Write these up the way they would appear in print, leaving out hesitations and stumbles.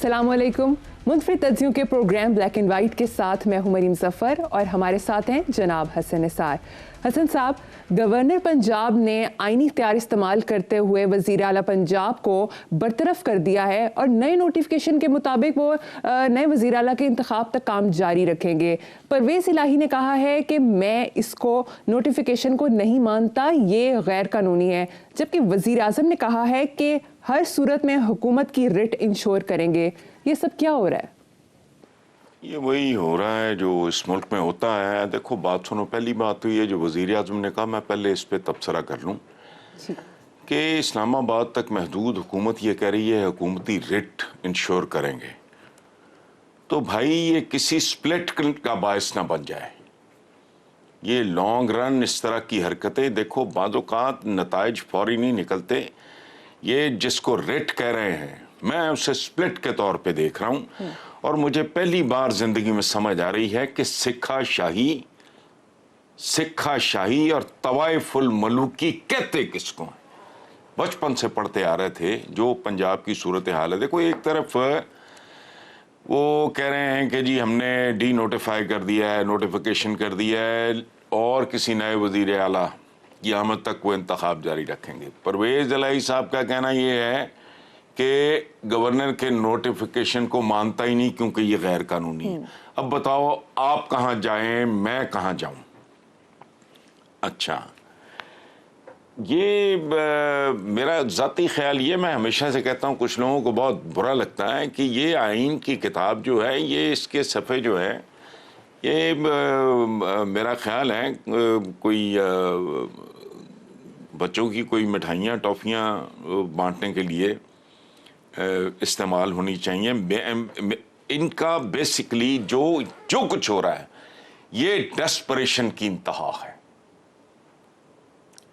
अस्सलाम वालेकुम। मुनफरिद तज्ज़ियों के प्रोग्राम ब्लैक एंड वाइट के साथ मैं हूं मरीम ज़फ़र और हमारे साथ हैं जनाब हसन निसार। हसन साहब, गवर्नर पंजाब ने आईनी इख्तियार इस्तेमाल करते हुए वज़ीर आला पंजाब को बरतरफ कर दिया है और नए नोटिफिकेशन के मुताबिक वो नए वज़ीर आला के इंतखाब तक काम जारी रखेंगे। परवेज़ इलाही ने कहा है कि मैं इसको नोटिफिकेशन को नहीं मानता, ये गैर कानूनी है, जबकि वज़ीर आज़म ने कहा है कि हर सूरत में हुकूमत की रिट इंश्योर करेंगे। ये सब क्या हो रहा है? ये वही हो रहा है जो इस मुल्क में होता है। देखो, बात सुनो, पहली बात तो ये जो वज़ीर आज़म ने कहा, मैं पहले इस पे तबसरा कर लूँ कि इस्लामाबाद तक महदूद हुकूमत ये कह रही है हुकूमती रिट इंश्योर करेंगे, तो भाई ये किसी स्प्लिट का बायस ना बन जाए। ये लॉन्ग रन इस तरह की हरकतें, देखो बाज़ औक़ात नताइज फौरी नहीं निकलते। ये जिसको रिट कह रहे हैं, मैं उसे स्प्लिट के तौर पे देख रहा हूँ और मुझे पहली बार ज़िंदगी में समझ आ रही है कि सिक्का शाही और तवाइफुल मलूकी कहते किसको हैं। बचपन से पढ़ते आ रहे थे जो पंजाब की सूरत हाल है। देखो, एक तरफ वो कह रहे हैं कि जी हमने डी नोटिफाई कर दिया है, नोटिफिकेशन कर दिया है और किसी नए वज़ीर आला क़यामत तक वो इंतखाब जारी रखेंगे। परवेज़ इलाही साहब का कहना ये है कि गवर्नर के नोटिफिकेशन को मानता ही नहीं क्योंकि ये गैर कानूनी है। अब बताओ, आप कहाँ जाएं, मैं कहाँ जाऊं? अच्छा, ये मेरा ज़ाती ख्याल ये, मैं हमेशा से कहता हूँ, कुछ लोगों को बहुत बुरा लगता है कि ये आइन की किताब जो है, ये इसके सफ़े जो है, ये मेरा ख्याल है कोई बच्चों की कोई मिठाइयाँ टॉफ़ियाँ बांटने के लिए इस्तेमाल होनी चाहिए। इनका बेसिकली जो कुछ हो रहा है, ये डेस्परेशन की इंतहा है।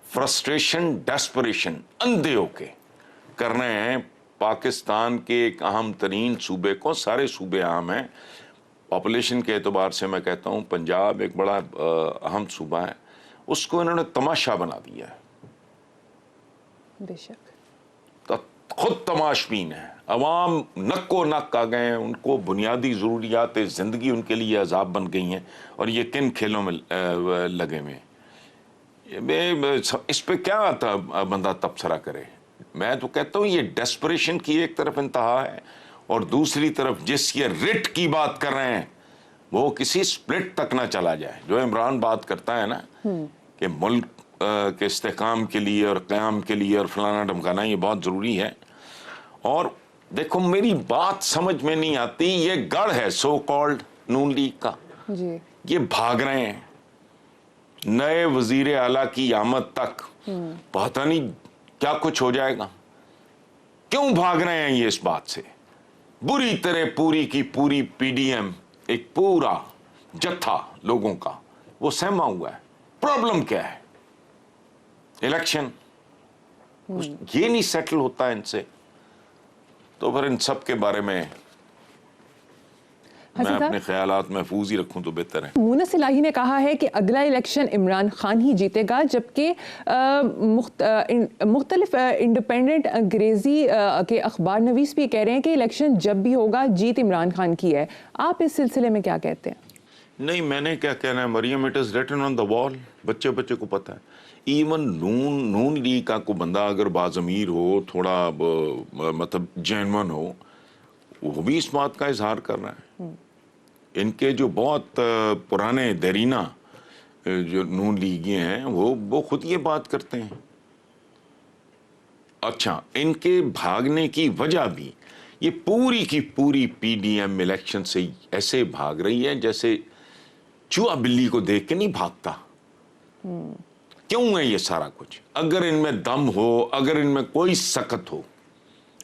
फ्रस्ट्रेशन, डेस्परेशन अंधे होके कर रहे हैं पाकिस्तान के एक अहम तरीन सूबे को। सारे सूबे अहम हैं, पॉपुलेशन के एतबार से मैं कहता हूँ पंजाब एक बड़ा अहम सूबा है, उसको इन्होंने तमाशा बना दिया है। बेशक तो खुद तमाशबीन है, अवाम नक्को नक आ गए हैं, उनको बुनियादी ज़रूरियात ज़िंदगी उनके लिए अजाब बन गई हैं और ये किन खेलों में लगे हुए हैं। इस पे क्या आता बंदा तबसरा करे। मैं तो कहता हूँ ये डेस्परेशन की एक तरफ इंतहा है और दूसरी तरफ जिस ये रिट की बात कर रहे हैं वो किसी स्प्लिट तक ना चला जाए। जो इमरान बात करता है ना कि मुल्क के इस्तेहकाम के लिए और क़याम के लिए और फलाना ढमकाना, ये बहुत ज़रूरी है। और देखो, मेरी बात समझ में नहीं आती, ये गढ़ है सो कॉल्ड नून लीग का जी। ये भाग रहे हैं नए वज़ीर आला की आमद तक, पता नहीं क्या कुछ हो जाएगा। क्यों भाग रहे हैं ये इस बात से? बुरी तरह पूरी की पूरी पीडीएम, एक पूरा जत्था लोगों का वो सहमा हुआ है। प्रॉब्लम क्या है? इलेक्शन, ये नहीं सेटल होता इनसे, तो फिर इन सब के बारे में मैं अपने ख्यालात महफूज ही रखूं तो बेहतर है। मुनस इलाही ने कहा है कि अगला इलेक्शन इमरान खान ही जीतेगा, जबकि मुख्तलिफ इंडिपेंडेंट अंग्रेजी के अखबार नवीस भी कह रहे हैं कि इलेक्शन जब भी होगा जीत इमरान खान की है। आप इस सिलसिले में क्या कहते हैं? नहीं, मैंने क्या कहना है Maryam, it is written on the wall. बच्चे बच्चे को पता है। इवन नून लीग का को बंदा अगर बाज़मीर हो, थोड़ा मतलब जेन्युइन हो, वो भी इस बात का इजहार कर रहा है। इनके जो बहुत पुराने देरीना जो नून लीगी हैं वो खुद ये बात करते हैं। अच्छा, इनके भागने की वजह भी, ये पूरी की पूरी पीडीएम इलेक्शन से ऐसे भाग रही है जैसे चूहा बिल्ली को देख के नहीं भागता। क्यों है ये सारा कुछ? अगर इनमें दम हो, अगर इनमें कोई सकत हो,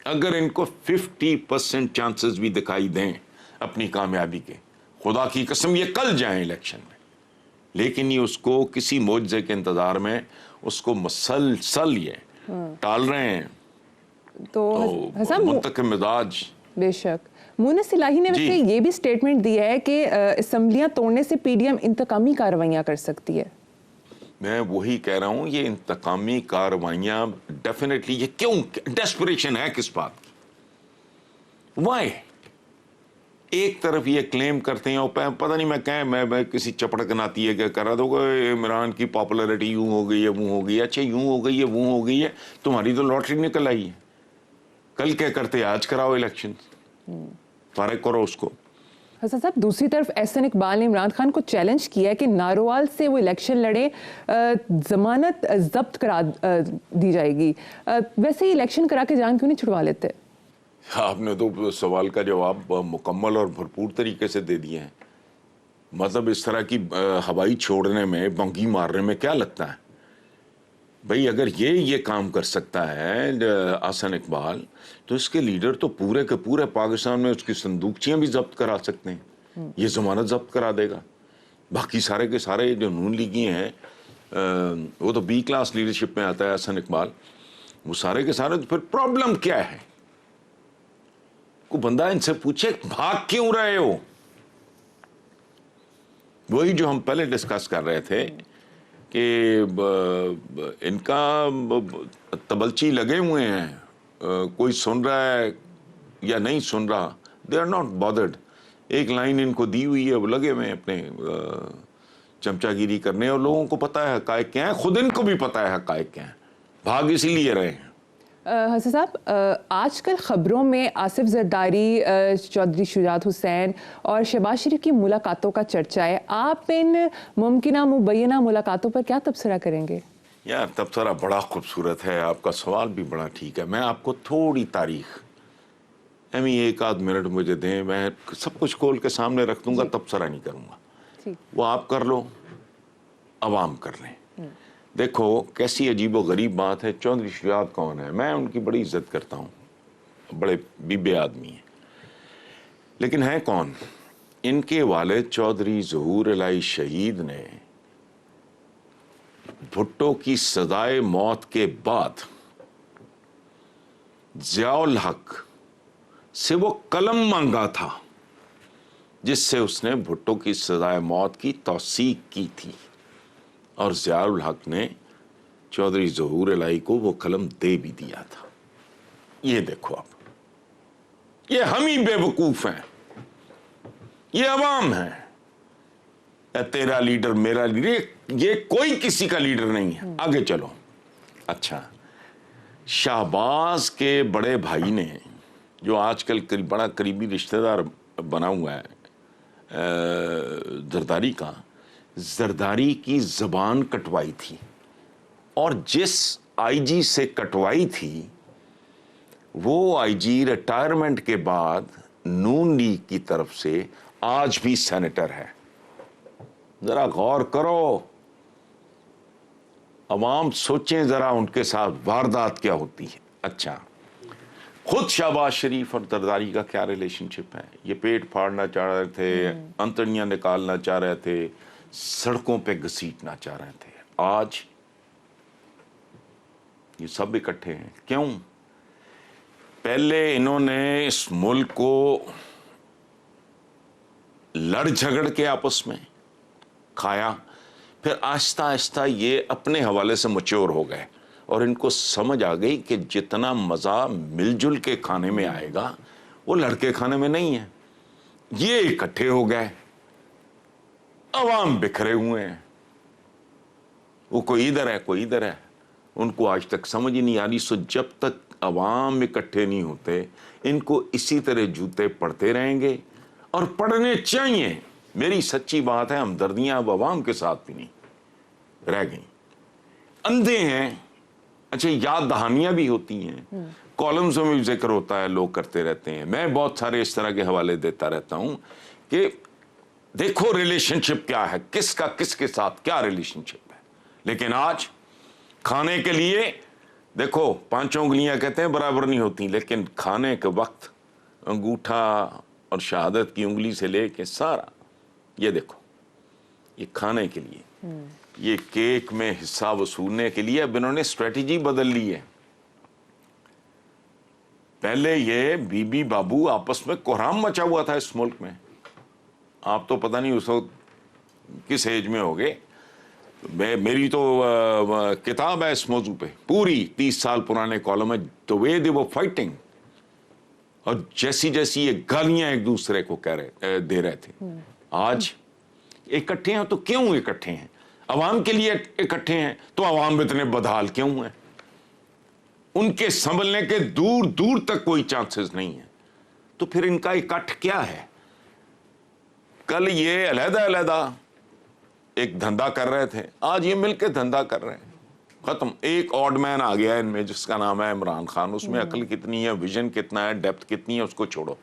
अगर इनको 50% चांसेस भी दिखाई दें अपनी कामयाबी के, खुदा की कसम ये कल जाएं इलेक्शन में, लेकिन ये उसको किसी मोजज़े के इंतजार में उसको मसलसल ये टाल रहे हैं। तो मुंतकिम मिजाज। बेशक मुनस इलाही ने वैसे ये भी स्टेटमेंट दिया है कि असम्बलियां तोड़ने से पीडीएम इंतकामी कार्रवाइयां कर सकती है। मैं वही कह रहा हूँ, ये इंतकामी कार्रवाइयाँ डेफिनेटली, ये क्यों? डेस्परेशन है किस बात की? वाई? ایک طرف یہ کلیم کرتے ہیں اور پتہ نہیں میں کسی چپڑک ناتی ہے کہ کر رہا تھا کہ عمران کی پاپولرٹی یوں ہو گئی ہے وہ ہو گئی ہے. اچھا یوں ہو گئی ہے وہ ہو گئی ہے, تمہاری تو لاٹری نکل آئی ہے. کل کیا کرتے آج کراؤ الیکشن, فارغ کرو اس کو. حسن صاحب دوسری طرف احسن اقبال نے عمران خان کو چیلنج کیا ہے کہ ناروال سے وہ الیکشن لڑے, ضمانت ضبط کرا دی جائے گی. ویسے ہی الیکشن کرا کے جان کیوں نہیں چھڑوا لیتے؟ آپ نے تو سوال کا جواب مکمل اور بھرپور طریقے سے دے دیے ہیں. مطلب اس طرح کی ہوائی چھوڑنے میں, بنکی مارنے میں کیا لگتا ہے بھئی؟ اگر یہ کام کر سکتا ہے احسن اقبال, تو اس کے لیڈر تو پورے کے پورے پاکستان میں اس کی صندوقچیاں بھی ضبط کرا سکتے ہیں. یہ ضمانت ضبط کرا دے گا. باقی سارے کے سارے جو نون لیگی ہیں, وہ تو بی کلاس لیڈرشپ میں آتا ہے احسن اقبال, وہ سارے کے سارے. تو پھر پرابلم کیا ہے؟ کو بندہ ان سے پوچھے بھاگ کیوں رہے ہو؟ وہی جو ہم پہلے ڈسکس کر رہے تھے کہ ان کا تبلچی لگے ہوئے ہیں, کوئی سن رہا ہے یا نہیں سن رہا, دے آر ناٹ بادرڈ. ایک لائن ان کو دی ہوئی ہے, وہ لگے ہوئے ہیں اپنے چمچا گیری کرنے, اور لوگوں کو پتہ ہے حقائق کیا ہیں, خود ان کو بھی پتہ ہے حقائق کیا ہیں, بھاگ اسی لیے رہے ہیں. حسن صاحب آج کل خبروں میں آصف زرداری, چودھری شجاعت حسین اور شہباز شریف کی ملاقاتوں کا چرچا ہے. آپ ان ممکنہ مبینہ ملاقاتوں پر کیا تبصرہ کریں گے؟ یار تبصرہ بڑا خوبصورت ہے, آپ کا سوال بھی بڑا ٹھیک ہے. میں آپ کو تھوڑی تاریخ ایک آدھ منٹ مجھے دیں, میں سب کچھ کھول کے سامنے رکھ دوں گا, تبصرہ نہیں کروں گا. وہ آپ کر لو, عوام کر لیں. دیکھو کیسی عجیب و غریب بات ہے. چودھری شجاعت کون ہے؟ میں ان کی بڑی عزت کرتا ہوں, بڑے بیبے آدمی ہیں, لیکن ہیں کون؟ ان کے والد چودھری ظہور الہی شہید نے بھٹو کی سزائے موت کے بعد ضیاء الحق سے وہ قلم مانگا تھا جس سے اس نے بھٹو کی سزائے موت کی توثیق کی تھی, اور ضیاء الحق نے چودھری ظہور الہی کو وہ قلم دے بھی دیا تھا. یہ دیکھو آپ, یہ ہم ہی بے وقوف ہیں, یہ عوام ہیں. تیرا لیڈر میرا لیڈر, یہ کوئی کسی کا لیڈر نہیں ہے. آگے چلو. اچھا, شہباز کے بڑے بھائی نے, جو آج کل بڑا قریبی رشتہ دار بنا ہوا ہے زرداری کا, زرداری کی زبان کٹوائی تھی, اور جس آئی جی سے کٹوائی تھی وہ آئی جی ریٹائرمنٹ کے بعد نون لیگ کی طرف سے آج بھی سینیٹر ہے. ذرا غور کرو, عوام سوچیں ذرا ان کے ساتھ واردات کیا ہوتی ہے. اچھا, خود شہباز شریف اور زرداری کا کیا ریلیشن شپ ہے؟ یہ پیٹ پھاڑنا چاہ رہے تھے, انتڑیاں نکالنا چاہ رہے تھے, سڑکوں پہ گھسیٹنا چاہ رہے تھے. آج یہ سب اکٹھے ہیں. کیوں؟ پہلے انہوں نے اس ملک کو لڑ جھگڑ کے آپس میں کھایا, پھر آہستہ آہستہ یہ اپنے حوالے سے میچور ہو گئے, اور ان کو سمجھ آ گئی کہ جتنا مزہ مل جل کے کھانے میں آئے گا وہ لڑکے کھانے میں نہیں ہے. یہ اکٹھے ہو گئے, عوام بکھرے ہوئے ہیں, وہ کوئی ادھر ہے کوئی ادھر ہے. ان کو آج تک سمجھ ہی نہیں آ رہی. سو جب تک عوام اکٹھے نہیں ہوتے ان کو اسی طرح جوتے پڑتے رہیں گے, اور پڑھنے چاہیے. میری سچی بات ہے, ہمدردیاں اب عوام کے ساتھ بھی نہیں رہ گئیں. اندھے ہیں. اچھا, یاد دہانیاں بھی ہوتی ہیں, کالمز میں بھی ذکر ہوتا ہے, لوگ کرتے رہتے ہیں. میں بہت سارے اس طرح کے حوالے دیتا رہتا ہوں کہ دیکھو ریلیشن شپ کیا ہے, کس کا کس کے ساتھ کیا ریلیشن شپ ہے. لیکن آج کھانے کے لیے دیکھو, 5 انگلیاں کہتے ہیں برابر نہیں ہوتی, لیکن کھانے کے وقت انگوٹھا اور شہادت کی انگلی سے لے کے سارا, یہ دیکھو, یہ کھانے کے لیے, یہ کیک میں حصہ وصولنے کے لیے اب انہوں نے اسٹریٹجی بدل لی ہے. پہلے یہ بی بی بابو آپس میں کوہرام مچا ہوا تھا اس ملک میں. آپ تو پتہ نہیں اس وقت کس ایج میں ہوگے. میری تو کتاب ہے اس موضوع پہ, پوری 30 سال پرانے کالم ہے, the way they were fighting. और जैसी जैसी ये गालियां एक दूसरे को दे रहे थे, आज इकट्ठे हैं तो क्यों इकट्ठे हैं? अवाम के लिए इकट्ठे हैं तो अवाम इतने बदहाल क्यों हैं? उनके संभलने के दूर दूर तक कोई चांसेस नहीं है, तो फिर इनका इकट्ठ क्या है? कल ये अलहदा एक धंधा कर रहे थे, आज ये मिलके धंधा कर रहे हैं, खत्म। एक ऑड मैन आ गया इनमें जिसका नाम है इमरान खान, उसमें अकल कितनी है, विजन कितना है, डेप्थ कितनी है, उसको छोड़ो।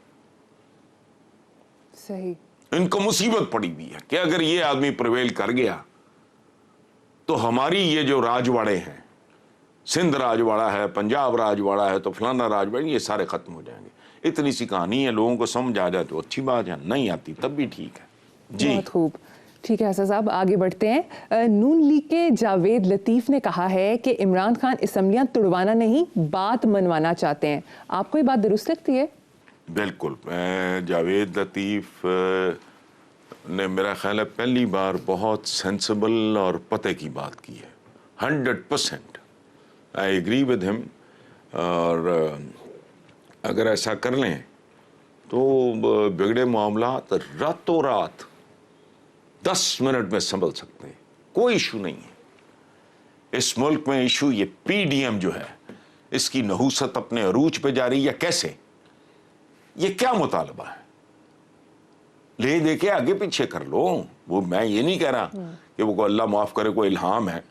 सही। इनको मुसीबत पड़ी हुई है कि अगर ये आदमी प्रिवेल कर गया तो हमारी ये जो राजवाड़े हैं, सिंध राजवाड़ा है, पंजाब राजवाड़ा है, तो फलाना राजवाड़ा, ये सारे खत्म हो जाएंगे। इतनी सी कहानी है, लोगों को समझ आ जाए तो अच्छी बात है, नहीं आती तब भी ठीक है जी। बहुत खूब। ठीक है हसन साहब, आगे बढ़ते हैं। नून लीग के जावेद लतीफ़ ने कहा है कि इमरान खान असम्बलियां तुड़वाना नहीं, बात मनवाना चाहते हैं। आपको ये बात दुरुस्त लगती है? बिल्कुल। जावेद लतीफ़ ने मेरा ख्याल है पहली बार बहुत सेंसिबल और पते की बात की है। 100% आई एग्री विद हिम। और अगर ऐसा कर लें तो बिगड़े मामलात रातों रात 10 मिनट में संभल सकते हैं, कोई इशू नहीं है। इस मुल्क में इशू ये पीडीएम जो है, इसकी नहूसत अपने अरूज पे जा रही है। कैसे? ये क्या मुतालबा है? ले दे के आगे पीछे कर लो। वो मैं ये नहीं कह रहा कि वो अल्लाह माफ करे कोई इल्हाम है,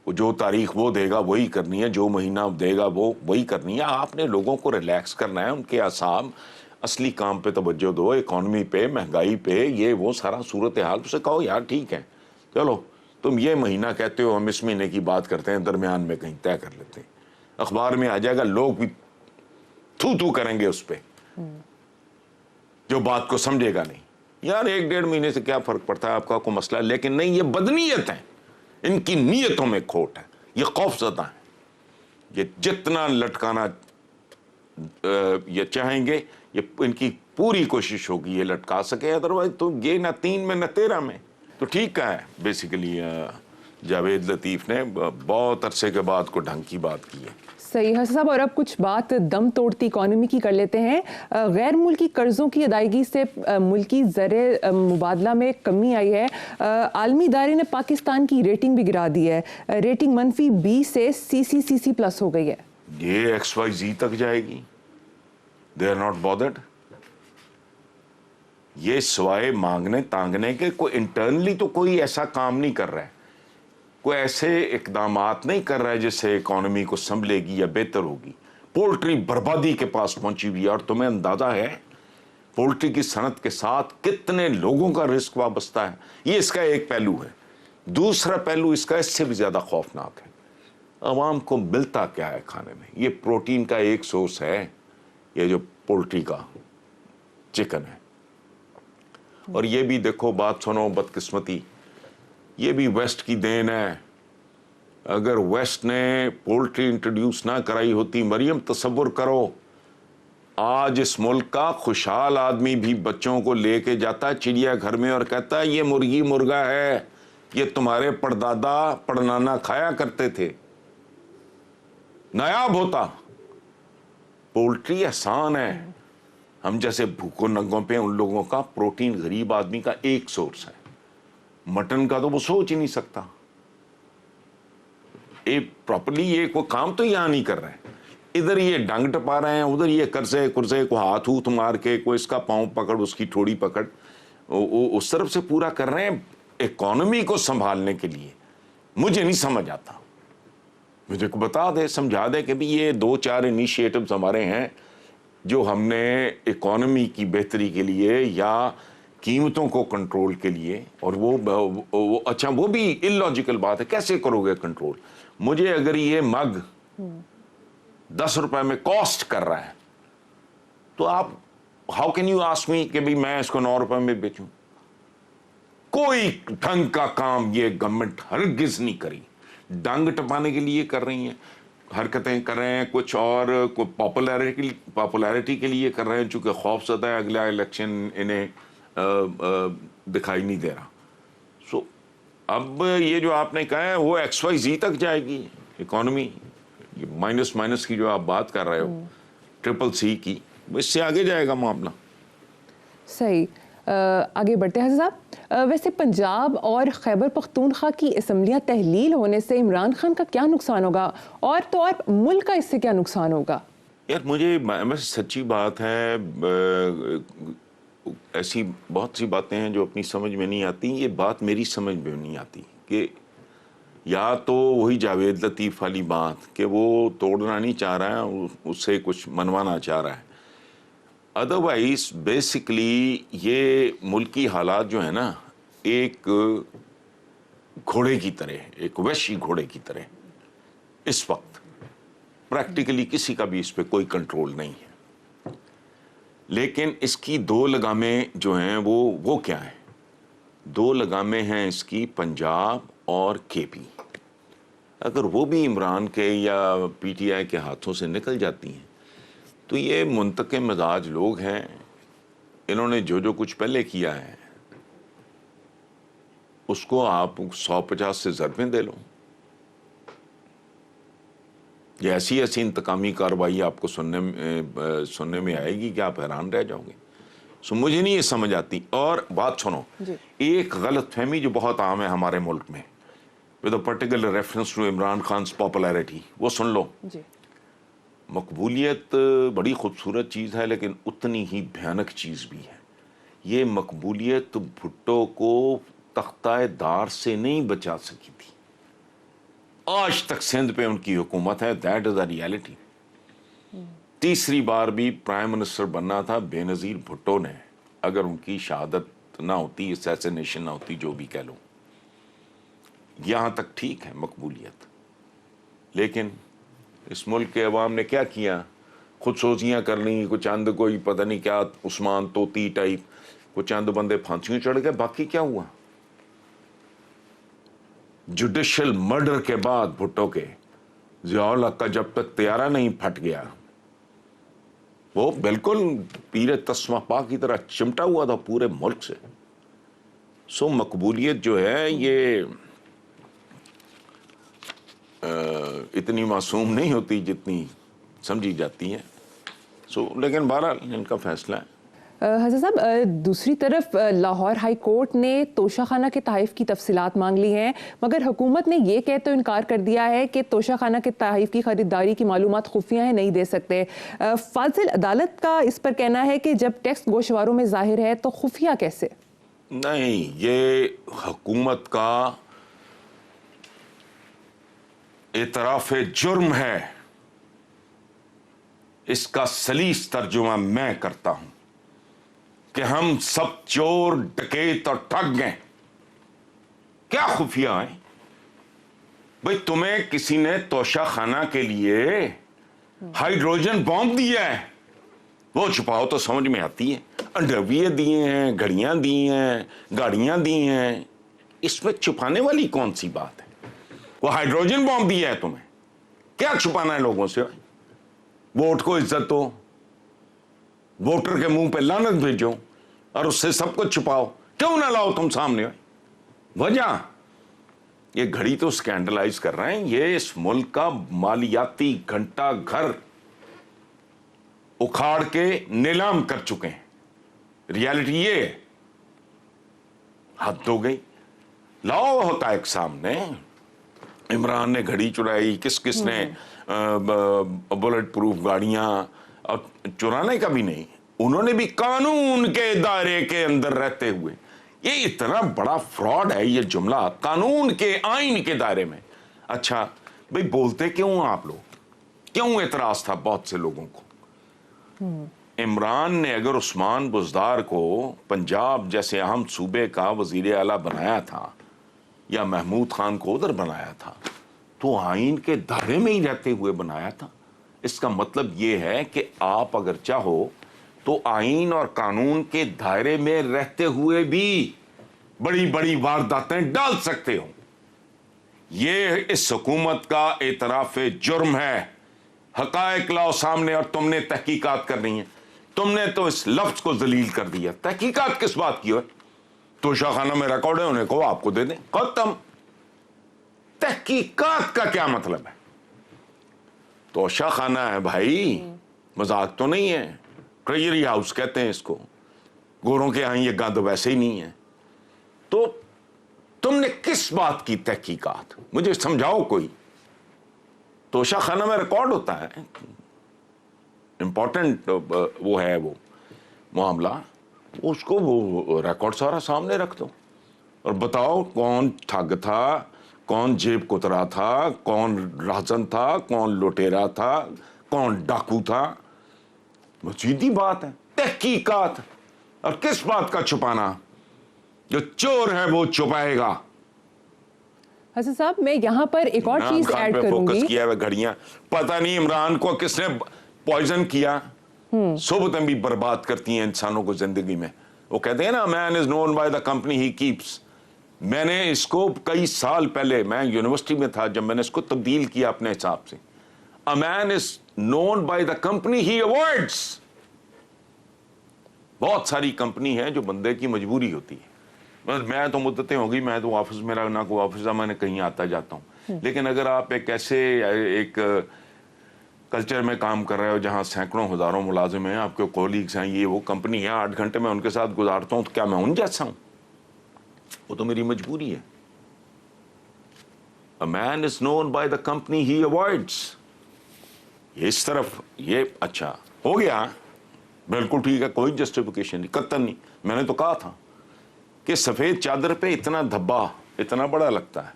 वो जो तारीख वो देगा वही करनी है, जो महीना देगा वो वही करनी है। आपने लोगों को रिलैक्स करना है, उनके आसाम असली काम पे तवज्जो दो, इकॉनमी पे, महंगाई पे, ये वो सारा सूरत हाल। उसे कहो यार ठीक है, चलो तुम ये महीना कहते हो, हम इस महीने की बात करते हैं, दरमियान में कहीं तय कर लेते हैं, अखबार में आ जाएगा, लोग भी थू थू करेंगे उस पर, जो बात को समझेगा नहीं। यार 1-1.5 महीने से क्या फर्क पड़ता है, आपका कोई मसला है। लेकिन नहीं, ये बदनीयत है, इनकी नीयतों में खोट है, ये खौफजदा है। ये जितना लटकाना ये चाहेंगे, ये इनकी पूरी कोशिश होगी ये लटका सके, अदरवाइज तो ये ना 3 में ना 13 में। तो ठीक है, बेसिकली जावेद लतीफ़ ने बहुत अरसे के बाद को ढंग की बात की है। सही है साहब। और अब कुछ बात दम तोड़ती इकॉनमी की कर लेते हैं। गैर मुल्की कर्जों की अदायगी से मुल्की ज़र मुबादला में कमी आई है। आलमी इदारे ने पाकिस्तान की रेटिंग भी गिरा दी है, रेटिंग -B से CC++ हो गई है। ये XYZ तक जाएगी, दे आर नॉट बॉदर्ड। ये सवाए मांगने तांगने के कोई इंटरनली तो कोई ऐसा काम नहीं कर रहा है, कोई ऐसे इकदामात नहीं कर रहा है जिससे इकॉनमी को संभलेगी या बेहतर होगी। पोल्ट्री बर्बादी के पास पहुंची हुई है, और तुम्हें अंदाजा है पोल्ट्री की सनत के साथ कितने लोगों का रिस्क वाबस्ता है। ये इसका एक पहलू है। दूसरा पहलू इसका इससे भी ज्यादा खौफनाक है। अवाम को मिलता क्या है खाने में? ये प्रोटीन का एक सोर्स है, ये जो पोल्ट्री का चिकन है। और ये भी देखो, बात सुनो, बदकिस्मती, ये भी वेस्ट की देन है। अगर वेस्ट ने पोल्ट्री इंट्रोड्यूस ना कराई होती, मरियम, तसव्वुर करो, आज इस मुल्क का खुशहाल आदमी भी बच्चों को लेके जाता चिड़िया घर में और कहता है ये मुर्गी मुर्गा है, ये तुम्हारे परदादा पड़नाना खाया करते थे, नायाब होता। पोल्ट्री आसान है। हम जैसे भूखों नंगों पे उन लोगों का प्रोटीन गरीब आदमी का एक सोर्स है। मटन का तो वो सोच ही नहीं सकता। प्रॉपर्ली ये कोई काम तो यहां नहीं कर रहे हैं। इधर ये डंग टपा रहे हैं, उधर ये कर्जे कुर्जे को हाथ हूथ मार के, कोई इसका पांव पकड़ उसकी ठोड़ी पकड़, उस तरफ से पूरा कर रहे हैं इकोनॉमी को संभालने के लिए। मुझे नहीं समझ आता। मुझे को बता दे, समझा दे कि भी ये 2-4 इनिशिएटिव्स हमारे हैं जो हमने इकोनॉमी की बेहतरी के लिए या कीमतों को कंट्रोल के लिए, और वो अच्छा, वो भी इलॉजिकल बात है। कैसे करोगे कंट्रोल? मुझे अगर ये मग 10 रुपए में कॉस्ट कर रहा है तो आप how can you ask me कि भी मैं इसको 9 रुपए में बेचूं? कोई ढंग का काम ये गवर्नमेंट हरगिज नहीं करी। डंग टपाने के लिए कर रही हैं, हरकतें कर रहे हैं कुछ, और कोई पॉपुलैरिटी के लिए कर रहे हैं, चूंकि खौफजदा है अगला इलेक्शन इन्हें दिखाई नहीं दे रहा। सो अब ये जो आपने कहा है वो XYZ तक जाएगी इकोनॉमी। माइनस की जो आप बात कर रहे हो, CCC की, اس سے آگے جائے گا معاملہ. صحیح. آگے بڑھتے ہیں حسن صاحب. ویسے پنجاب اور خیبر پختونخوا کی اسمبلیاں تحلیل ہونے سے عمران خان کا کیا نقصان ہوگا اور تو اور ملک کا اس سے کیا نقصان ہوگا؟ یار مجھے سچی بات ہے، ایسی بہت سی باتیں ہیں جو اپنی سمجھ میں نہیں آتی. یہ بات میری سمجھ میں نہیں آتی کہ یا تو وہی جاوید لطیف والی بات کہ وہ توڑنا نہیں چاہ رہا ہے، اس سے کچھ منوانا چاہ رہا ہے. ادروائز بیسکلی یہ ملکی حالات جو ہیں نا، ایک گھوڑے کی طرح، ایک وحشی گھوڑے کی طرح اس وقت پریکٹیکلی کسی کا بھی اس پہ کوئی کنٹرول نہیں ہے. لیکن اس کی دو لگامیں جو ہیں وہ کیا ہیں؟ دو لگامیں ہیں اس کی، پنجاب اور کے پی. اگر وہ بھی عمران کے یا پی ٹی آئی کے ہاتھوں سے نکل جاتی ہیں تو یہ منتقم مزاج لوگ ہیں، انہوں نے جو کچھ پہلے کیا ہے اس کو آپ 150 سے ضربیں دے لو. یہ ایسی انتقامی کارروائی آپ کو سننے میں آئے گی کہ آپ حیران رہ جاؤ گے. مجھے نہیں یہ سمجھ آتی. اور بات سنو، ایک غلط فہمی جو بہت عام ہے ہمارے ملک میں with a particular reference to Imran خان's popularity، وہ سن لو. مقبولیت بڑی خوبصورت چیز ہے لیکن اتنی ہی بھیانک چیز بھی ہے. یہ مقبولیت بھٹو کو تختہ دار سے نہیں بچا سکی تھی. آج تک سندھ پہ ان کی حکومت ہے. That is a reality. تیسری بار بھی پرائم منسٹر بننا تھا بے نظیر بھٹو نے، اگر ان کی شہادت نہ ہوتی، اسیسینیشن نہ ہوتی، جو بھی کہہ لو. یہاں تک ٹھیک ہے مقبولیت. لیکن اس ملک کے عوام نے کیا کیا؟ خود سوزیاں کر لیں. کچھ چند کوئی پتہ نہیں کیا عثمان توتی ٹائپ، کچھ چند بندے پھانسیوں چڑھ گئے. باقی کیا ہوا؟ جوڈیشل مرڈر کے بعد بھٹو کے ضیاء الحق کا جب تک طیارہ نہیں پھٹ گیا، وہ بالکل پیر تسمہ پا کی طرح چمٹا ہوا تھا پورے ملک سے. مقبولیت جو ہے یہ اتنی معصوم نہیں ہوتی جتنی سمجھی جاتی ہے. لیکن بہرحال ان کا فیصلہ ہے. حسن صاحب، دوسری طرف لاہور ہائی کورٹ نے توشہ خانہ کے تحائف کی تفصیلات مانگ لی ہیں، مگر حکومت نے یہ کہتے انکار کر دیا ہے کہ توشہ خانہ کے تحائف کی خریداری کی معلومات خفیہ ہیں، نہیں دے سکتے. فاضل، عدالت کا اس پر کہنا ہے کہ جب ٹیکسٹ گوشواروں میں ظاہر ہے تو خفیہ کیسے؟ نہیں، یہ حکومت کا اعتراف جرم ہے. اس کا سلیس ترجمہ میں کرتا ہوں کہ ہم سب چور، ڈکیت اور ٹھگ ہیں. کیا خفیہ ہیں بھئی؟ تمہیں کسی نے توشہ خانہ کے لیے ہائیڈروجن بام دیا ہے، وہ چھپاؤ تو سمجھ میں آتی ہے. انڈرویئر دیے ہیں، گھڑیاں دی ہیں، گاڑیاں دی ہیں، اس میں چھپانے والی کون سی بات ہے؟ وہ ہائیڈروجن بام دیا ہے تمہیں، کیا چھپانا ہے لوگوں سے؟ ووٹ کو عزت دو، ووٹر کے منہ پہ لعنت بھیجو اور اس سے سب کچھ چھپاؤ. کیوں نہ لاؤ تم سامنے؟ وجہ یہ گھڑی تو سکینڈلائز کر رہے ہیں. یہ اس ملک کا مالیاتی گھنٹہ گھر اکھاڑ کے نیلام کر چکے ہیں. ریالٹی یہ ہے. حد ہو گئی. لاؤ ہوتا ایک سامنے، عمران نے گھڑی چرائی، کس نے بلٹ پروف گاڑیاں، اور چرانے کا بھی نہیں، انہوں نے بھی قانون کے دائرے کے اندر رہتے ہوئے. یہ اتنا بڑا فراڈ ہے یہ جملہ، قانون کے، آئین کے دائرے میں. اچھا بھئی بولتے کیوں آپ لوگ؟ کیوں اعتراض تھا بہت سے لوگوں کو؟ عمران نے اگر عثمان بزدار کو پنجاب جیسے اہم صوبے کا وزیر اعلیٰ بنایا تھا یا محمود خان کو ادھر بنایا تھا تو آئین کے دائرے میں ہی رہتے ہوئے بنایا تھا. اس کا مطلب یہ ہے کہ آپ اگر چاہو تو آئین اور قانون کے دائرے میں رہتے ہوئے بھی بڑی بڑی وارداتیں ڈال سکتے ہو. یہ اس حکومت کا اعتراف جرم ہے. حقائق لاؤ سامنے اور تم نے تحقیقات کرنی ہے. تم نے تو اس لفظ کو ذلیل کر دیا. تحقیقات کس بات کی ہو؟ توشہ خانہ میں ریکارڈ ہے، انہیں کو آپ کو دے دیں، ختم. تحقیقات کا کیا مطلب ہے؟ توشہ خانہ ہے بھائی، مذاق تو نہیں ہے. ट्रेजरी हाउस कहते हैं इसको, गोरों के यहाँ ये गंद वैसे ही नहीं है। तो तुमने किस बात की तहकीकात, मुझे समझाओ कोई। तोशाखाना में रिकॉर्ड होता है, इंपॉर्टेंट वो है वो मामला, उसको वो रिकॉर्ड सारा सामने रख दो और बताओ कौन ठग था, कौन जेब कुतरा था, कौन राजन था, कौन लुटेरा था, कौन डाकू था। वो सीधी बात है, तहकीकात। और किस बात का छुपाना, जो चोर है वो छुपाएगा। हसन साहब, मैं यहाँ पर एक और चीज ऐड करूंगी। फोकस किया है घड़ियां, पता नहीं इमरान को किसने पॉइजन किया। सोबतें भी बर्बाद करती हैं इंसानों को जिंदगी में। वो कहते हैं ना, man is known by the company he keeps. मैंने इसको कई साल पहले, मैं यूनिवर्सिटी में था जब मैंने इसको तब्दील किया अपने हिसाब से। A man is known by the company he avoids. बहुत सारी कंपनी है जो बंदे की मजबूरी होती है। बस मैं तो मुद्दतें हो गई, मैं तो ऑफिस, मेरा ना कोई ऑफिस है, मैंने कहीं आता जाता हूँ। लेकिन अगर आप एक ऐसे एक कल्चर में काम कर रहे हो जहाँ सैकड़ों हजारों मुलाजिम हैं, आपके कोलीग्स हैं, ये वो कंपनी है, 8 घंटे मैं उनके साथ गुजारता हूँ, तो क्या मैं उन जैसा हूँ? वो तो मेरी मजबूरी है। A man is known by the company he avoids. ये इस तरफ ये अच्छा हो गया, बिल्कुल ठीक है, कोई जस्टिफिकेशन नहीं, कतई नहीं। मैंने तो कहा था कि सफेद चादर पे इतना धब्बा इतना बड़ा लगता है,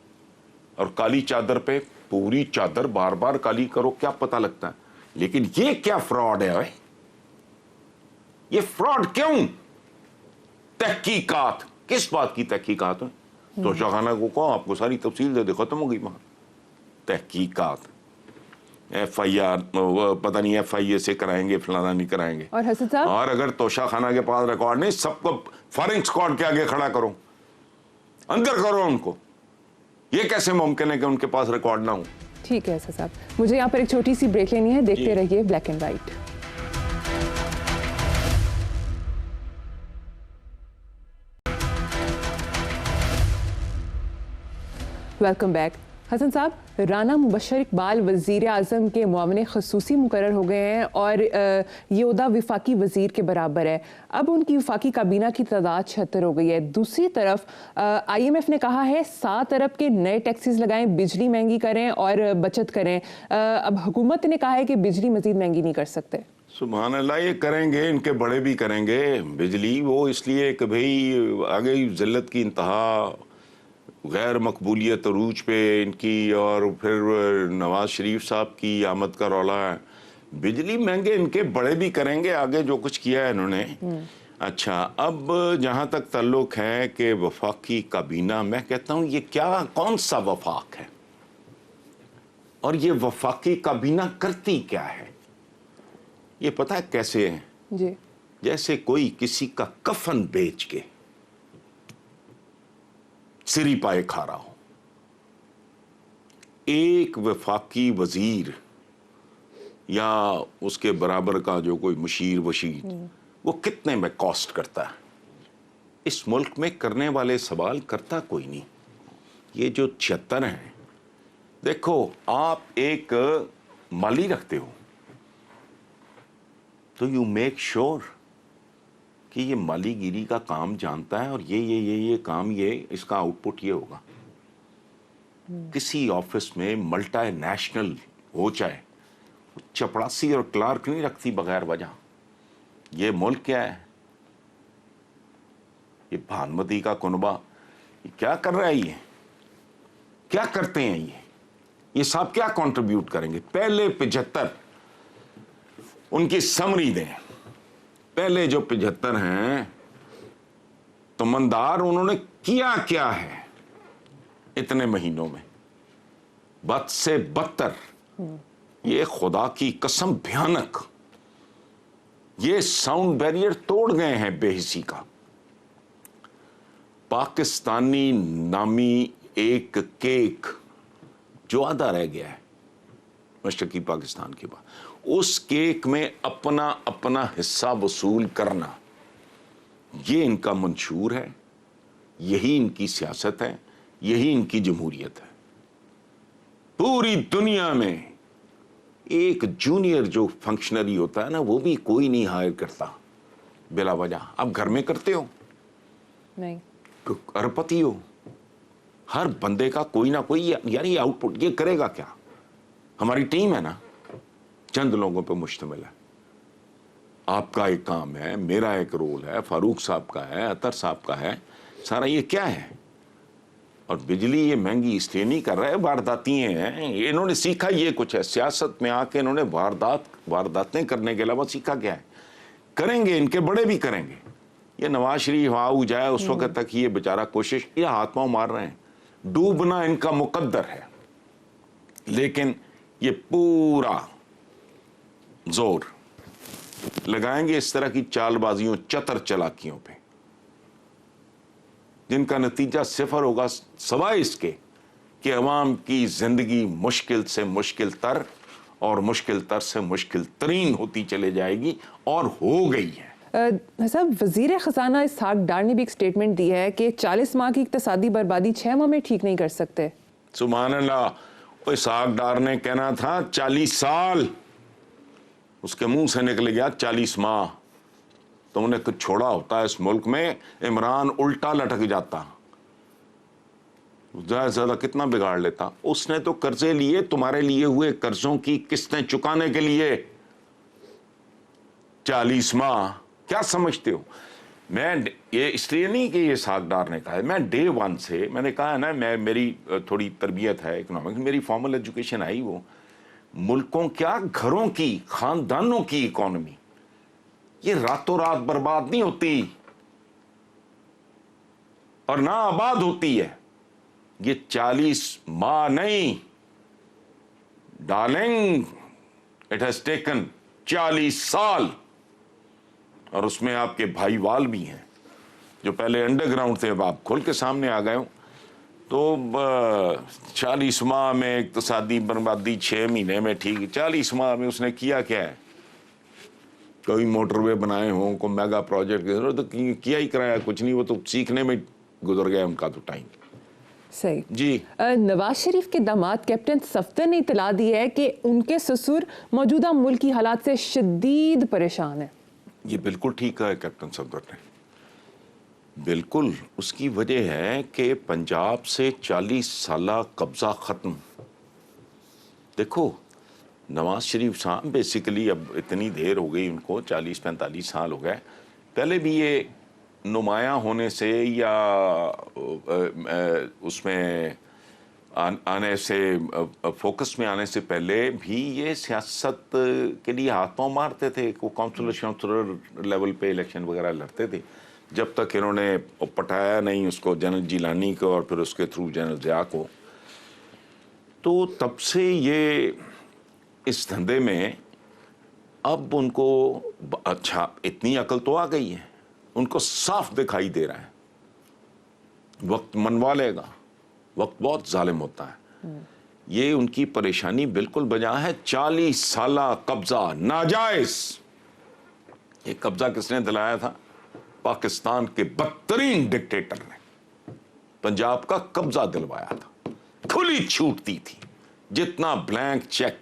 और काली चादर पे पूरी चादर बार बार काली करो क्या पता लगता है। लेकिन ये क्या फ्रॉड है भाई, ये फ्रॉड क्यों? तहकीकात, किस बात की तहकीकात है? तो शाखाना को कहो आपको सारी तफसील दे दे, खत्म हो गई वहां। तहकीकात, FIR पता नहीं FIA से कराएंगे, फलाना नहीं कराएंगे। और हसन साहब, और अगर तोशाखाना के पास रिकॉर्ड नहीं, सबको फायरिंग स्क्वाड के आगे खड़ा करो, अंदर करो उनको। ये कैसे मुमकिन है कि उनके पास रिकॉर्ड ना हो? ठीक है हसन साहब, मुझे यहाँ पर एक छोटी सी ब्रेक लेनी है, देखते रहिए black and white. Welcome back. Hasan sahab, Rana Mubashar Iqbal वज़ीर आज़म के मुआविन ख़ुसूसी मुकर्रर हो गए हैं और ये ओहदा वफाकी वज़ीर के बराबर है। अब उनकी वफाकी काबीना की तादाद 76 हो गई है। दूसरी तरफ IMF ने कहा है 7 अरब के नए टैक्सेस लगाएं, बिजली महंगी करें और बचत करें। अब हुकूमत ने कहा है कि बिजली मज़ीद महंगी नहीं कर सकते। सुभान अल्लाह, ये करेंगे, इनके बड़े भी करेंगे बिजली। वो इसलिए कि भाई आगे ज़िल्लत की इंतहा, गैर मकबूलियत अरूज पे इनकी, और फिर नवाज शरीफ साहब की आमद का रौला है। बिजली महंगे इनके बड़े भी करेंगे आगे, जो कुछ किया है इन्होंने। अच्छा, अब जहाँ तक ताल्लुक है कि वफाकी काबीना, मैं कहता हूँ ये क्या, कौन सा वफाक है और ये वफाकी काबीना करती क्या है? ये पता है कैसे है जी? जैसे कोई किसी का कफन बेच के सिरी पाए खा रहा हो। एक वफाकी वजीर या उसके बराबर का जो कोई मुशीर वशीर, वो कितने में कॉस्ट करता है? इस मुल्क में करने वाले सवाल करता कोई नहीं। ये जो 76 हैं, देखो आप एक माली रखते हो तो यू मेक श्योर कि ये मालीगिरी का काम जानता है और ये काम, ये इसका आउटपुट ये होगा। किसी ऑफिस में मल्टी नेशनल हो चाहे, चपड़ासी और क्लार्क नहीं रखती बगैर वजह। ये मुल्क क्या है? ये भानुमती का कुनबा ये क्या कर रहा है? ये क्या करते हैं? ये सब क्या कंट्रीब्यूट करेंगे? पहले 75 उनकी समरी दें। पहले जो 75 हैं तमन्दार, उन्होंने किया क्या है इतने महीनों में? बद से बदतर, ये खुदा की कसम भयानक, ये साउंड बैरियर तोड़ गए हैं बेहिसी का। पाकिस्तानी नामी एक केक जो आधा रह गया है मशरकी पाकिस्तान के बाद, उस केक में अपना अपना हिस्सा वसूल करना, ये इनका मंशूर है, यही इनकी सियासत है, यही इनकी जमहूरियत है। पूरी दुनिया में एक जूनियर जो फंक्शनरी होता है ना, वो भी कोई नहीं हायर करता बिला वजह। आप घर में करते हो नहीं, अरबपति हो, हर बंदे का कोई ना कोई यार ये आउटपुट ये करेगा क्या? हमारी टीम है ना, चंद लोगों पे मुश्तमिल है। आपका एक काम है, मेरा एक रोल है, फारूक साहब का है, अतर साहब का है, सारा ये क्या है? और बिजली ये महंगी इसलिए नहीं कर रहे, वारदाती हैं। इन्होंने सीखा ये कुछ है, सियासत में आके इन्होंने वारदातें करने के अलावा सीखा क्या है? करेंगे, इनके बड़े भी करेंगे। ये नवाज शरीफ आओ जाए उस वक्त तक ये बेचारा कोशिश, ये हाथ पांव मार रहे हैं, डूबना इनका मुकद्दर है, लेकिन ये पूरा जोर लगाएंगे इस तरह की चालबाजियों, चतर चलाकियों पे, जिनका नतीजा सिफर होगा, सवाए इसके कि अवाम की जिंदगी मुश्किल से मुश्किल तर और मुश्किल तर से मुश्किल तरीन होती चले जाएगी, और हो गई है। साहब, वजीर खजाना इसहाक डार ने भी एक स्टेटमेंट दी है कि 40 माह की इक्तिसादी बर्बादी 6 माह में ठीक नहीं कर सकते। सुभान अल्लाह। इसहाक डार ने कहना था 40 साल, उसके मुंह से निकल गया 40 माह। तुमने कुछ छोड़ा होता है इस मुल्क में, इमरान उल्टा लटक जाता, ज्यादा से ज्यादा कितना बिगाड़ लेता। उसने तो कर्जे लिए, तुम्हारे लिए हुए कर्जों की किस्तें चुकाने के लिए 40 माह। क्या समझते हो? मैं ये इसलिए नहीं कि ये इसहाक डार ने कहा है, मैं डे वन से मैंने कहा है ना, मैं मेरी थोड़ी तरबियत है इकोनॉमिक्स, मेरी फॉर्मल एजुकेशन आई, वो मुल्कों क्या घरों की, खानदानों की इकोनॉमी ये रातों रात बर्बाद नहीं होती और ना आबाद होती है। ये 40 माह नहीं डार्लिंग, इट हैज टेकन 40 साल। और उसमें आपके भाईवाल भी हैं जो पहले अंडरग्राउंड थे, अब आप खुल के सामने आ गए हो। तो 40 माह में इक्तिसादी बर्बादी 6 महीने में ठीक, 40 माह में उसने किया क्या है? कोई मोटरवे बनाए हों, कोई मेगा प्रोजेक्ट, तो किया ही कराया कुछ नहीं, वो तो सीखने में गुजर गया उनका तो टाइम। सही जी। नवाज शरीफ के दामाद कैप्टन सफदर ने इतला दी है कि उनके ससुर मौजूदा मुल्क की हालात से शदीद परेशान है। ये बिल्कुल ठीक है कैप्टन सफदर ने, बिल्कुल। उसकी वजह है कि पंजाब से 40 साला कब्जा खत्म। देखो नवाज शरीफ साहब बेसिकली अब इतनी देर हो गई उनको, 40-45 साल हो गए। पहले भी ये नुमायां होने से या उसमें आने से, फोकस में आने से पहले भी ये सियासत के लिए हाथ पांव मारते थे। वो काउंसलर लेवल पे इलेक्शन वगैरह लड़ते थे, जब तक इन्होंने पटाया नहीं उसको, जनरल जिलानी को और फिर उसके थ्रू जनरल ज़िया को। तो तब से ये इस धंधे में अब उनको अच्छा इतनी अकल तो आ गई है, उनको साफ दिखाई दे रहा है वक्त मनवा लेगा, वक्त बहुत जालिम होता है। ये उनकी परेशानी बिल्कुल बजा है। 40 साला कब्जा नाजायज, ये कब्जा किसने दिलाया था? पाकिस्तान के बदतरीन डिक्टेटर ने पंजाब का कब्जा दिलवाया था। खुली छूट दी थी। जितना ब्लैंक चेक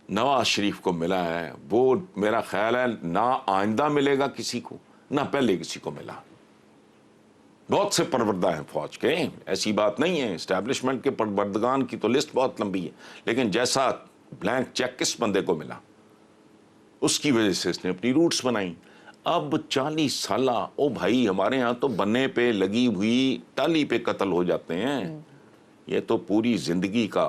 नवाज शरीफ को मिला है वो मेरा ख्याल है ना आइंदा मिलेगा किसी को, ना पहले किसी को मिला। बहुत से परवरदा हैं फौज के, ऐसी बात नहीं है, एस्टैब्लिशमेंट के परवरदगान की तो लिस्ट बहुत लंबी है, लेकिन जैसा ब्लैंक चेक किस बंदे को मिला उसकी वजह से इसने अपनी रूट्स बनाई। अब 40 साला, ओ भाई हमारे यहाँ तो बन्ने पे लगी हुई टाली पे कत्ल हो जाते हैं। ये तो पूरी जिंदगी का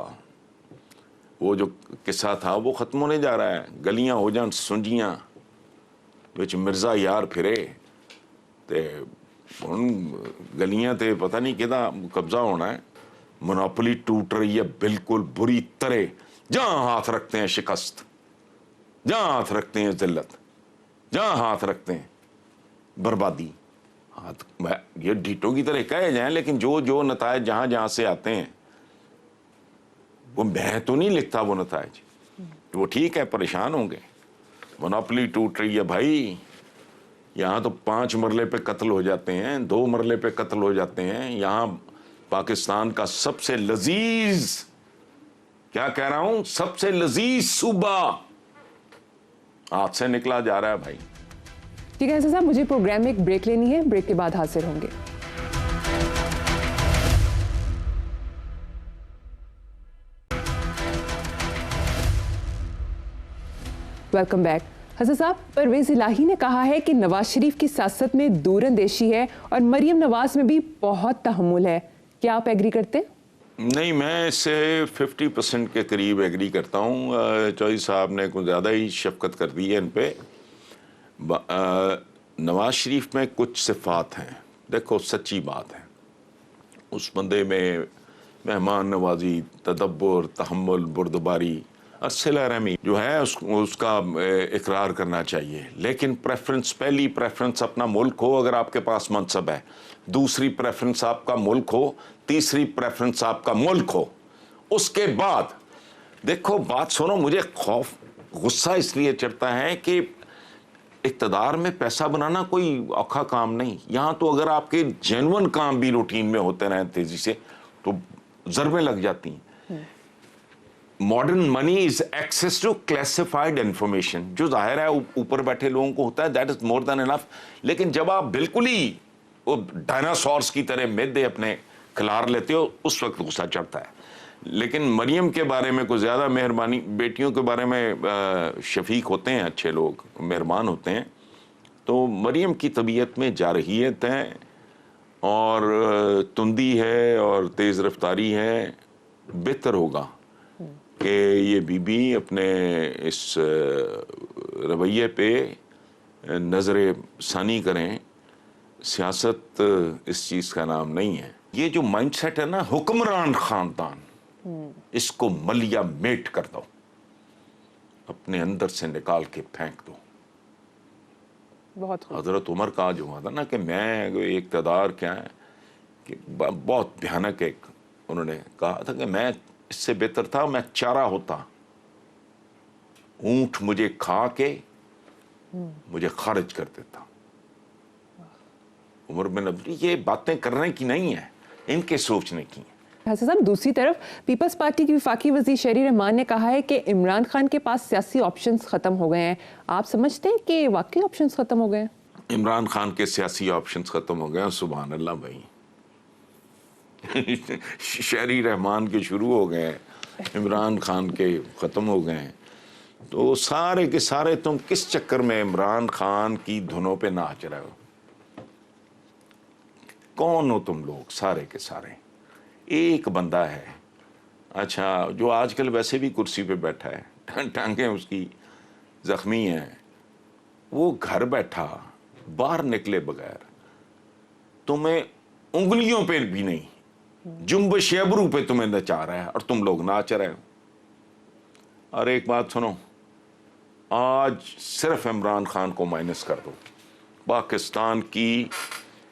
वो जो किस्सा था वो खत्म होने जा रहा है। गलियां हो जान सुंजियां विच मिर्जा यार फिरे ते हुण गलियां ते पता नहीं किहदा कब्जा होना है। मोनोपोली टूट रही है बिल्कुल बुरी तरह। जहां हाथ रखते हैं शिकस्त, जहां हाथ रखते हैं जिल्लत, जहां हाथ रखते हैं बर्बादी। हाथ ये ढीटों की तरह कहे जाएं, लेकिन जो जो नतायज जहां जहां से आते हैं वो मैं तो नहीं लिखता वो नतायज। वो ठीक है, परेशान होंगे, मोनोपोली टूट रही है भाई। यहाँ तो 5 मरले पे कत्ल हो जाते हैं, 2 मरले पे कत्ल हो जाते हैं। यहाँ पाकिस्तान का सबसे लजीज क्या कह रहा हूं, सबसे लजीज सूबा हाथ से निकला जा रहा है भाई। ठीक है साहब, मुझे प्रोग्राम में एक ब्रेक लेनी है, ब्रेक के बाद हाजिर होंगे। Welcome back. हसन साहब, परवेज इलाही ने कहा है कि नवाज शरीफ की सियासत में दूरअंदेशी है और मरियम नवाज में भी बहुत तहम्मुल है। क्या आप एग्री करते हैं? नहीं, मैं इससे 50% के करीब एग्री करता हूँ। चौधरी साहब ने कुछ ज़्यादा ही शफकत कर दी है इन पे। नवाज शरीफ में कुछ सिफात हैं, देखो सच्ची बात है, उस बंदे में मेहमान नवाजी, तदब्बर, तहम्मुल, बुर्दबारी, सिला रहमी जो है उसका इकरार करना चाहिए। लेकिन प्रेफरेंस, पहली प्रेफरेंस अपना मुल्क हो अगर आपके पास मनसब है, दूसरी प्रेफरेंस आपका मुल्क हो, तीसरी प्रेफरेंस आपका मुल्क हो, उसके बाद देखो बात सुनो, मुझे खौफ गुस्सा इसलिए चढ़ता है कि इक़्तिदार में पैसा बनाना कोई औखा काम नहीं। यहाँ तो अगर आपके जेन्युइन काम भी रूटीन में होते रहें तेजी से तो ज़रबें लग जाती हैं। Modern money is access to classified information, जो जाहिर है ऊपर बैठे लोगों को होता है, that is more than enough. लेकिन जब आप बिल्कुल ही वो डायनासोर्स की तरह मैदे अपने खिलार लेते हो, उस वक्त गुस्सा चढ़ता है। लेकिन मरियम के बारे में कुछ ज़्यादा मेहरबानी, बेटियों के बारे में शफीक होते हैं, अच्छे लोग मेहरबान होते हैं। तो मरियम की तबीयत में जारहियत है और तुंदी है और तेज़ रफ्तारी है। बेहतर होगा कि ये बीबी अपने इस रवैये पे नज़र सानी करें। सियासत इस चीज़ का नाम नहीं है। ये जो माइंडसेट है ना, हुक्मरान ख़ानदान, इसको मलिया मेट कर दो, अपने अंदर से निकाल के फेंक दो। बहुत हज़रत उमर का जो हुआ था ना कि मैं इक़्तिदार क्या है, कि बहुत भयानक एक उन्होंने कहा था कि मैं इससे बेहतर था मैं चारा होता, ऊंट मुझे खा के मुझे खारिज कर देता। उमर बिन अब्दुल, ये बातें करने की नहीं है, इनके सोचने की है। हसन साहब, दूसरी तरफ पीपल्स पार्टी की वफाकी वज़ीर शहरी रहमान ने कहा है कि इमरान खान के पास सियासी ऑप्शंस खत्म हो गए हैं। आप समझते हैं कि वाकई ऑप्शंस खत्म हो गए हैं? इमरान खान के सियासी ऑप्शंस खत्म हो गए हैं, सुभान अल्लाह भाई। शहरी रहमान के शुरू हो गए, इमरान खान के ख़त्म हो गए। तो सारे के सारे तुम किस चक्कर में इमरान खान की धुनों पे नाच रहे हो? कौन हो तुम लोग सारे के सारे? एक बंदा है, अच्छा, जो आजकल वैसे भी कुर्सी पे बैठा है, टांगें उसकी ज़ख्मी हैं, वो घर बैठा बाहर निकले बगैर तुम्हें उंगलियों पे भी नहीं, जुम्बश अबरू पे तुम्हें नचा रहा है और तुम लोग नाच रहे हो। और एक बात सुनो, आज सिर्फ इमरान खान को माइनस कर दो, पाकिस्तान की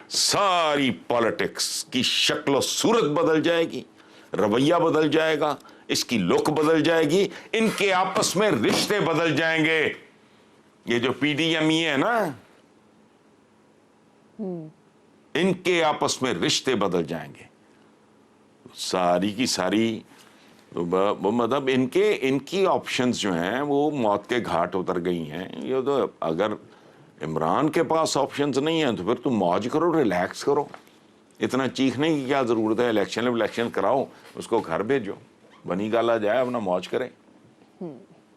सारी पॉलिटिक्स की शक्ल सूरत बदल जाएगी, रवैया बदल जाएगा, इसकी लुक बदल जाएगी, इनके आपस में रिश्ते बदल जाएंगे। ये जो PDME है ना, इनके आपस में रिश्ते बदल जाएंगे सारी की सारी। तो मतलब इनकी ऑप्शंस जो हैं वो मौत के घाट उतर गई हैं। ये तो अगर इमरान के पास ऑप्शंस नहीं है तो फिर तुम मौज करो, रिलैक्स करो, इतना चीखने की क्या ज़रूरत है? इलेक्शन कराओ, उसको घर भेजो, बनी गाला जाए, अपना मौज करे।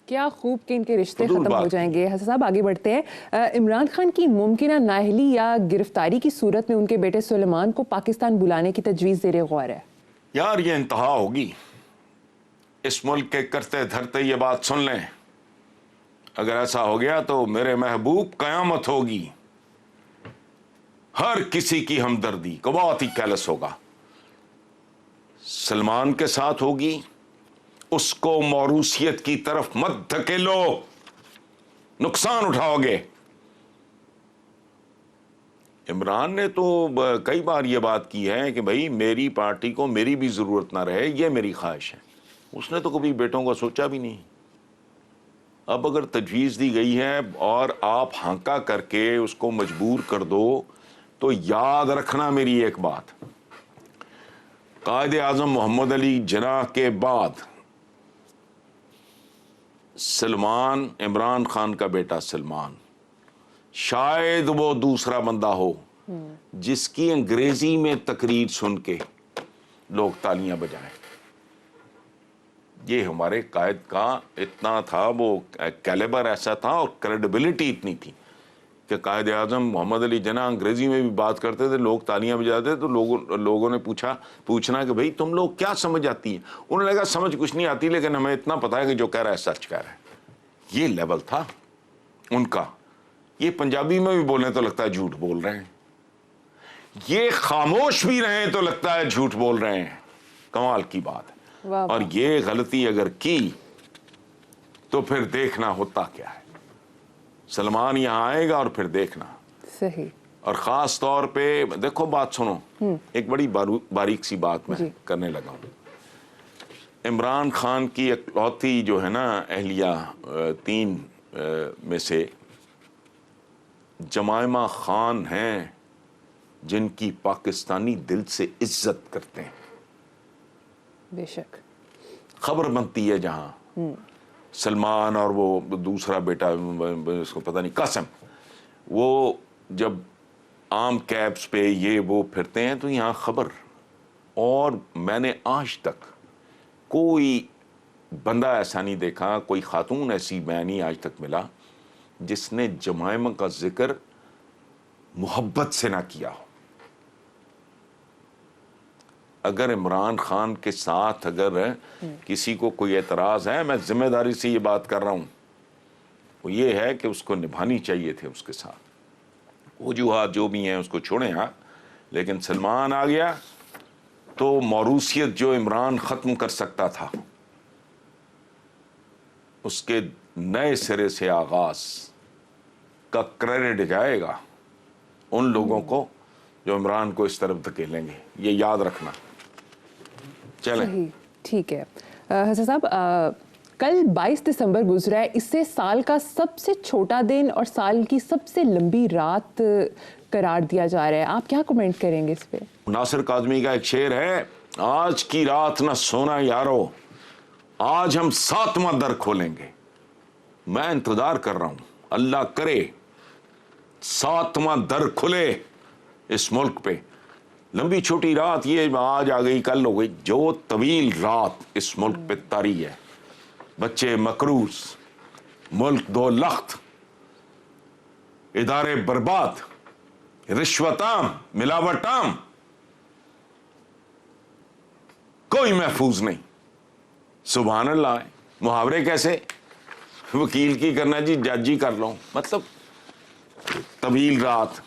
क्या खूब कि इनके रिश्ते खत्म हो जाएंगे। हसन साहब, आगे बढ़ते हैं। इमरान खान की मुमकिन नाअहली या गिरफ्तारी की सूरत में उनके बेटे सुलेमान को पाकिस्तान बुलाने की तजवीज़ ज़ेरे गौर है। यार ये इंतहा होगी, इस मुल्क के करते धरते ये बात सुन लें, अगर ऐसा हो गया तो मेरे महबूब कयामत होगी। हर किसी की हमदर्दी को बहुत ही कैलस होगा। सलमान के साथ होगी, उसको मौरूसियत की तरफ मत धकेलो, नुकसान उठाओगे। इमरान ने तो कई बार ये बात की है कि भाई मेरी पार्टी को मेरी भी ज़रूरत ना रहे, ये मेरी ख्वाहिश है। उसने तो कभी बेटों का सोचा भी नहीं। अब अगर तजवीज़ दी गई है और आप हांका करके उसको मजबूर कर दो, तो याद रखना मेरी एक बात, कायदे आज़म मोहम्मद अली जिन्नाह के बाद सलमान, इमरान खान का बेटा सलमान, शायद वो दूसरा बंदा हो जिसकी अंग्रेजी में तकरीर सुन के लोग तालियां बजाएं। ये हमारे कायद का इतना था, वो कैलिबर ऐसा था और क्रेडिबिलिटी इतनी थी कि कायद आज़म मोहम्मद अली जिन्ना अंग्रेजी में भी बात करते थे, लोग तालियां बजाते, तो लोगों ने पूछना कि भाई तुम लोग क्या समझ आती है? उन्होंने कहा समझ कुछ नहीं आती, लेकिन हमें इतना पता है कि जो कह रहा है सच कह रहा है। ये लेवल था उनका। ये पंजाबी में भी बोलें तो लगता है झूठ बोल रहे हैं, ये खामोश भी रहे तो लगता है झूठ बोल रहे हैं। कमाल की बात है। और ये गलती अगर की तो फिर देखना होता क्या है। सलमान यहाँ आएगा और फिर देखना। सही। और ख़ास तौर पे देखो, बात सुनो, एक बड़ी बारीक सी बात मैं करने लगा हूँ। इमरान खान की इकलौती जो है ना अहलिया, 3 में से जमाइमा खान हैं जिनकी पाकिस्तानी दिल से इज्जत करते हैं। बेशक। खबर बनती है जहाँ सलमान और वो दूसरा बेटा, उसको पता नहीं, कासिम, वो जब आम कैब्स पे ये वो फिरते हैं तो यहाँ खबर। और मैंने आज तक कोई बंदा ऐसा नहीं देखा, कोई खातून ऐसी मैं नहीं आज तक मिला जिसने जमाइमा का जिक्र मोहब्बत से ना किया हो। अगर इमरान खान के साथ अगर किसी को कोई एतराज़ है, मैं जिम्मेदारी से ये बात कर रहा हूँ, वो ये है कि उसको निभानी चाहिए थे उसके साथ। वजूहात जो भी हैं उसको छोड़ें, हाँ, लेकिन सलमान आ गया तो मौरूसियत जो इमरान ख़त्म कर सकता था उसके नए सिरे से आगाज़ का क्रेडिट जाएगा उन लोगों को जो इमरान को इस तरफ धकेलेंगे। ये याद रखना। चलें, ठीक है। हसन साहब, कल 22 दिसंबर गुजरा है, इससे साल का सबसे छोटा दिन और साल की सबसे लंबी रात करार दिया जा रहा है। आप क्या कमेंट करेंगे इस पे? नासिर काज़मी का एक शेर है, आज की रात न सोना यारो, आज हम 7वां दर खोलेंगे। मैं इंतजार कर रहा हूं, अल्लाह करे 7वां दर खुले इस मुल्क पे। लंबी छोटी रात ये आज आ गई कल हो गई, जो तवील रात इस मुल्क पे तारी है। बच्चे मकरूज, मुल्क दो लख्त, इदारे बर्बाद, रिश्वताम, मिलावटाम, कोई महफूज नहीं। सुभान अल्लाह। मुहावरे कैसे? वकील की करना जी, जज ही कर लो। मतलब तवील रात,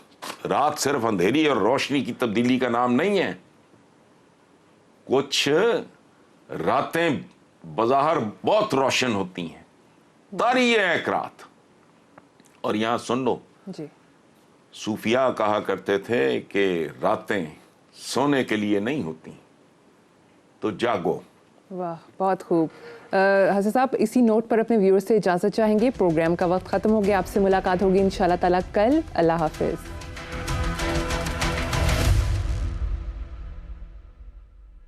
रात सिर्फ अंधेरी और रोशनी की तब्दीली का नाम नहीं है। कुछ रातें बज़ाहिर बहुत रोशन होती हैं, तारी है एक रात। और यहां सुन लो जी, सूफिया कहा करते थे कि रातें सोने के लिए नहीं होती, तो जागो। वाह, बहुत खूब। हसन साहब, इसी नोट पर अपने व्यूअर्स से इजाज़त चाहेंगे। प्रोग्राम का वक्त ख़त्म हो गया। आपसे मुलाकात होगी इंशाल्लाह ताला कल। अल्लाह हाफिज़।